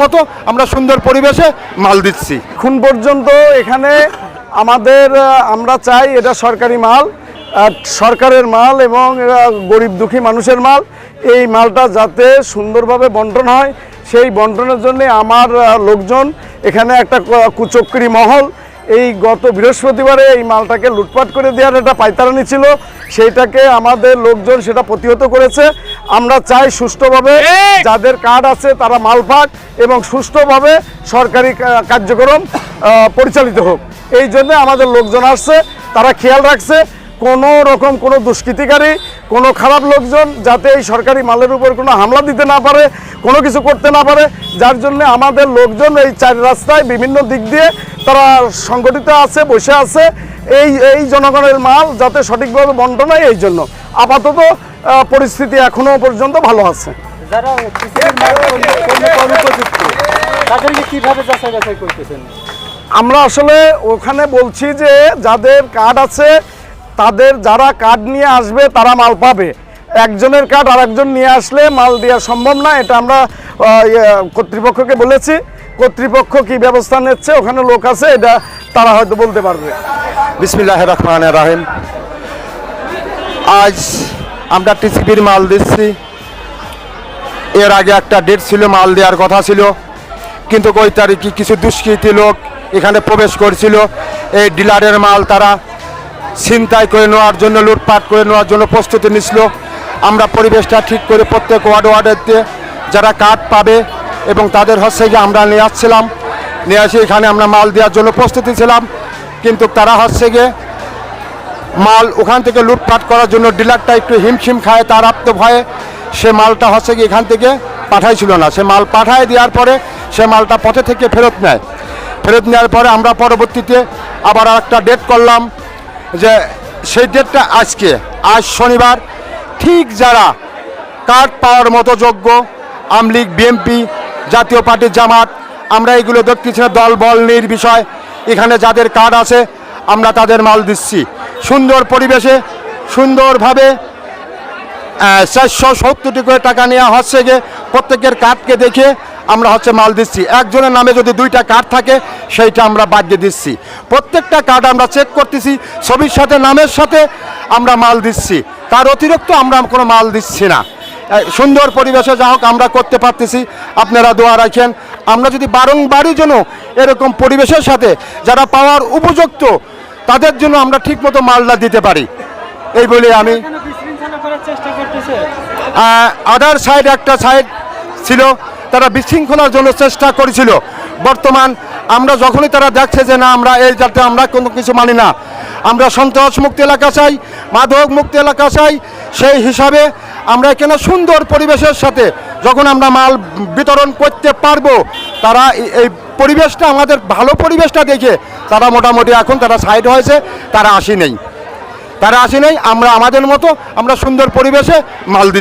মতো আমরা সুন্দর পরিবেশে মাল দিচ্ছি। এখন পর্যন্ত এখানে আমরা চাই এটা সরকারি মাল, সরকারের মাল এবং গরিব দুঃখী মানুষের মাল। এই মালটা যাতে সুন্দরভাবে বন্টন হয়, সেই বন্টনের জন্য আমার লোকজন এখানে একটা কুচক্রী মহল এই গত বৃহস্পতিবারে এই মালটাকে লুটপাট করে দেওয়ার একটা পায়তারানি ছিল, সেইটাকে আমাদের লোকজন সেটা প্রতিহত করেছে। আমরা চাই সুষ্ঠুভাবে যাদের কার্ড আছে তারা মাল পাক এবং সুষ্ঠুভাবে সরকারি কার্যক্রম পরিচালিত হোক। এই জন্য আমাদের লোকজন আসছে, তারা খেয়াল রাখছে কোনো রকম কোনো দুষ্কৃতিকারী, কোনো খারাপ লোকজন যাতে এই সরকারি মালের উপর কোনো হামলা দিতে না পারে, কোনো কিছু করতে না পারে। যার জন্য আমাদের লোকজন এই চার রাস্তায় বিভিন্ন দিক দিয়ে তারা সংগঠিত আছে, বসে আছে এই জনগণের মাল যাতে সঠিকভাবে বন্টন হয়। এই জন্য আপাতত পরিস্থিতি এখনো পর্যন্ত ভালো আছে। আমরা আসলে ওখানে বলছি যে যাদের কার্ড আছে তাদের যারা কার্ড নিয়ে আসবে তারা মাল পাবে। একজনের কার্ড আরেকজন নিয়ে আসলে মাল দেওয়া সম্ভব না, এটা আমরা কর্তৃপক্ষকে বলেছি। কর্তৃপক্ষ কি ব্যবস্থা নিচ্ছে, ওখানে লোক আছে, এটা তারা হয়তো বলতে পারবে। বিসমিল্লাহির রহমানির রহিম। আজ আমরা টিসিবির মাল দিচ্ছি। এর আগে একটা ডেট ছিল, মাল দেওয়ার কথা ছিল, কিন্তু ওই তারিখে কিছু দুষ্কৃতী লোক এখানে প্রবেশ করেছিল। এই ডিলারের মাল তারা ছিনতাই করে নেওয়ার জন্য, লুটপাট করে নেওয়ার জন্য প্রস্তুতি নিছিল। আমরা পরিবেশটা ঠিক করে প্রত্যেক ওয়ার্ডে যারা কার্ড পাবে এবং তাদের হচ্ছে গিয়ে আমরা নিয়ে আসছিলাম, নিয়ে আসি এখানে আমরা মাল দেওয়ার জন্য প্রস্তুতি ছিলাম। কিন্তু তারা হচ্ছে গিয়ে মাল ওখান থেকে লুটপাট করার জন্য ডিলারটা একটু হিমশিম খায়, তার আত্ম ভয়ে সে মালটা হচ্ছে গিয়ে এখান থেকে পাঠাইছিল না। সে মাল পাঠায় দেওয়ার পরে সে মালটা পথে থেকে ফেরত নেয়। ফেরত নেওয়ার পরে আমরা পরবর্তীতে আবার একটা ডেট করলাম, যে সেই ডেটটা আজ শনিবার। ঠিক যারা কার্ড পাওয়ার মতো যোগ্য, আওয়ামী লীগ, বিএনপি, জাতীয় পার্টি, জামাত, আমরা এগুলো দেখতেছি না, দল বল নির্বিষয় এখানে যাদের কার্ড আছে আমরা তাদের মাল দিচ্ছি সুন্দর পরিবেশে, সুন্দরভাবে। 470 করে টাকা নেওয়া হচ্ছে গিয়ে প্রত্যেকের কার্ডকে দেখে আমরা হচ্ছে মাল দিচ্ছি। একজনের নামে যদি 2টা কার্ড থাকে সেইটা আমরা বাদ দিয়ে দিচ্ছি। প্রত্যেকটা কার্ড আমরা চেক করতেছি, ছবির সাথে নামের সাথে আমরা মাল দিচ্ছি, তার অতিরিক্ত আমরা কোনো মাল দিচ্ছি না। সুন্দর পরিবেশে যা হোক আমরা করতে পারতেছি, আপনারা দোয়া রাখেন। আমরা যদি বারংবারই যেন এরকম পরিবেশের সাথে যারা পাওয়ার উপযুক্ত তাদের জন্য আমরা ঠিকমতো মালটা দিতে পারি, এই বলে আমি। আদার সাইড একটা সাইড ছিল, তারা বিশৃঙ্খলার জন্য চেষ্টা করেছিল। বর্তমান আমরা যখনই তারা দেখছে যে না আমরা এই যাতে আমরা কোনো কিছু মানি না, আমরা সন্ত্রাস মুক্ত এলাকা চাই, মাদক মুক্ত এলাকা চাই, সেই হিসাবে আমরা এখানে সুন্দর পরিবেশের সাথে যখন আমরা মাল বিতরণ করতে পারবো, তারা এই পরিবেশটা আমাদের ভালো পরিবেশটা দেখে তারা মোটামুটি এখন তারা সাইড হয়েছে, তারা আসি নেই। আমরা আমাদের মতো আমরা সুন্দর পরিবেশে মাল দিচ্ছি।